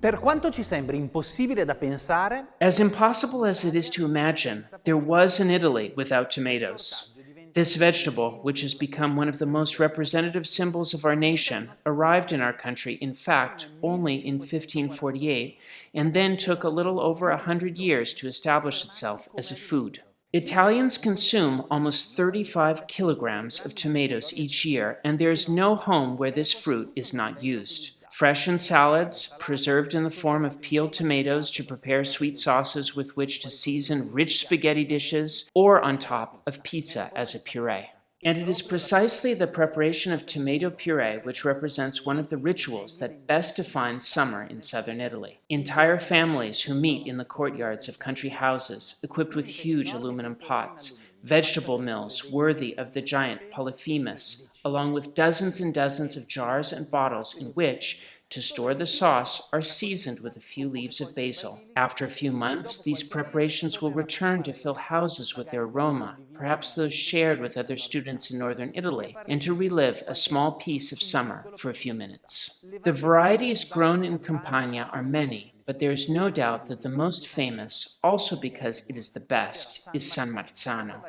Per quanto ci sembri impossibile da pensare, As impossible as it is to imagine, there was an Italy without tomatoes. This vegetable, which has become one of the most representative symbols of our nation, arrived in our country, in fact, only in 1548, and then took a little over 100 years to establish itself as a food. Italians consume almost 35 kilograms of tomatoes each year, and there is no home where this fruit is not used. Fresh in salads, preserved in the form of peeled tomatoes to prepare sweet sauces with which to season rich spaghetti dishes, or on top of pizza as a puree. And it is precisely the preparation of tomato puree which represents one of the rituals that best defines summer in southern Italy. Entire families who meet in the courtyards of country houses, equipped with huge aluminum pots, vegetable mills worthy of the giant Polyphemus, along with dozens and dozens of jars and bottles in which, to store the sauce, are seasoned with a few leaves of basil. After a few months, these preparations will return to fill houses with their aroma, perhaps those shared with other students in northern Italy, and to relive a small piece of summer for a few minutes. The varieties grown in Campania are many, but there is no doubt that the most famous, also because it is the best, is San Marzano.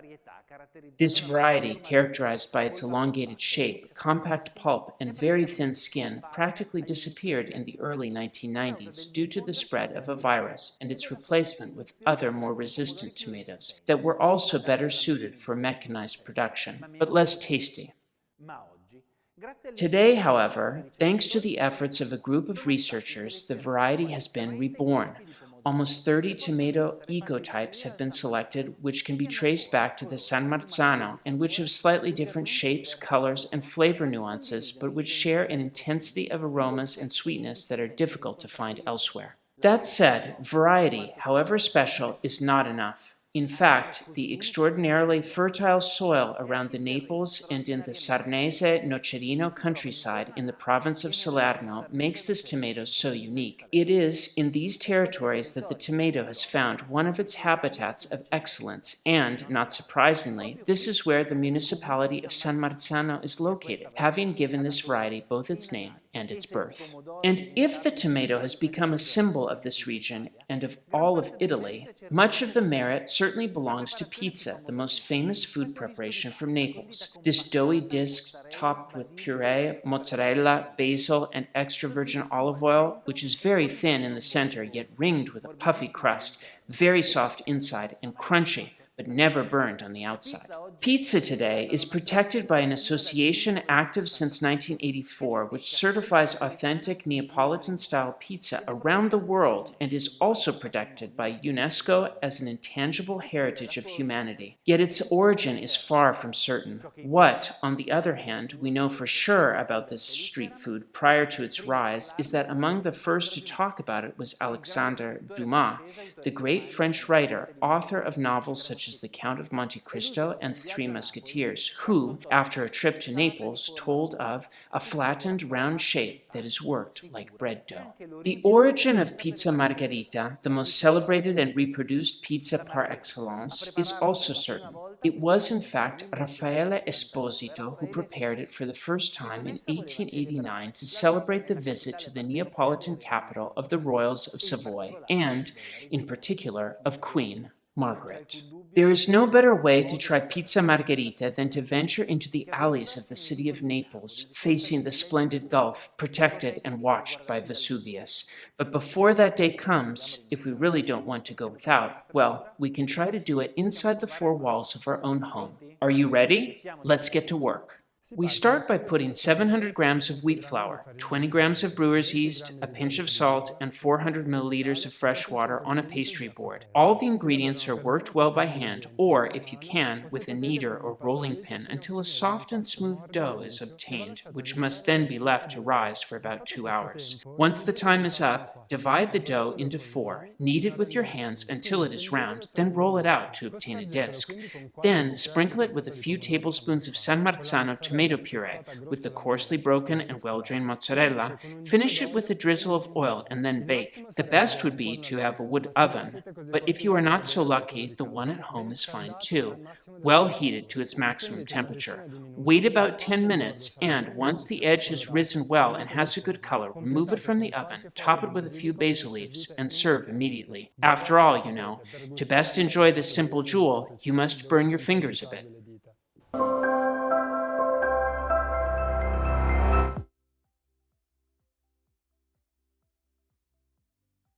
This variety, characterized by its elongated shape, compact pulp, and very thin skin, practically disappeared in the early 1990s due to the spread of a virus and its replacement with other more resistant tomatoes that were also better suited for mechanized production, but less tasty. Today, however, thanks to the efforts of a group of researchers, the variety has been reborn. Almost 30 tomato ecotypes have been selected, which can be traced back to the San Marzano, and which have slightly different shapes, colors, and flavor nuances, but which share an intensity of aromas and sweetness that are difficult to find elsewhere. That said, variety, however special, is not enough. In fact, the extraordinarily fertile soil around the Naples and in the Sarnese-Nocerino countryside in the province of Salerno makes this tomato so unique. It is in these territories that the tomato has found one of its habitats of excellence, and, not surprisingly, this is where the municipality of San Marzano is located, having given this variety both its name and its birth. And if the tomato has become a symbol of this region and of all of Italy, much of the merit certainly belongs to pizza, the most famous food preparation from Naples. This doughy disc topped with puree, mozzarella, basil, and extra virgin olive oil, which is very thin in the center yet ringed with a puffy crust, very soft inside and crunchy, but never burned on the outside. Pizza today is protected by an association active since 1984, which certifies authentic Neapolitan-style pizza around the world and is also protected by UNESCO as an intangible heritage of humanity. Yet its origin is far from certain. What, on the other hand, we know for sure about this street food prior to its rise is that among the first to talk about it was Alexandre Dumas, the great French writer, author of novels such as The Count of Monte Cristo and The Three Musketeers, who, after a trip to Naples, told of a flattened round shape that is worked like bread dough. The origin of pizza margherita, the most celebrated and reproduced pizza par excellence, is also certain. It was, in fact, Raffaele Esposito who prepared it for the first time in 1889 to celebrate the visit to the Neapolitan capital of the royals of Savoy and, in particular, of Queen Margaret. There is no better way to try pizza margherita than to venture into the alleys of the city of Naples, facing the splendid Gulf, protected and watched by Vesuvius. But before that day comes, if we really don't want to go without, well, we can try to do it inside the four walls of our own home. Are you ready? Let's get to work. We start by putting 700 grams of wheat flour, 20 grams of brewer's yeast, a pinch of salt, and 400 milliliters of fresh water on a pastry board. All the ingredients are worked well by hand, or, if you can, with a kneader or rolling pin until a soft and smooth dough is obtained, which must then be left to rise for about 2 hours. Once the time is up, divide the dough into 4, knead it with your hands until it is round, then roll it out to obtain a disc. Then sprinkle it with a few tablespoons of San Marzano tomato puree with the coarsely broken and well-drained mozzarella. Finish it with a drizzle of oil and then bake. The best would be to have a wood oven, but if you are not so lucky, the one at home is fine too, well heated to its maximum temperature. Wait about 10 minutes and, once the edge has risen well and has a good color, remove it from the oven, top it with a few basil leaves and serve immediately. After all, to best enjoy this simple jewel, you must burn your fingers a bit.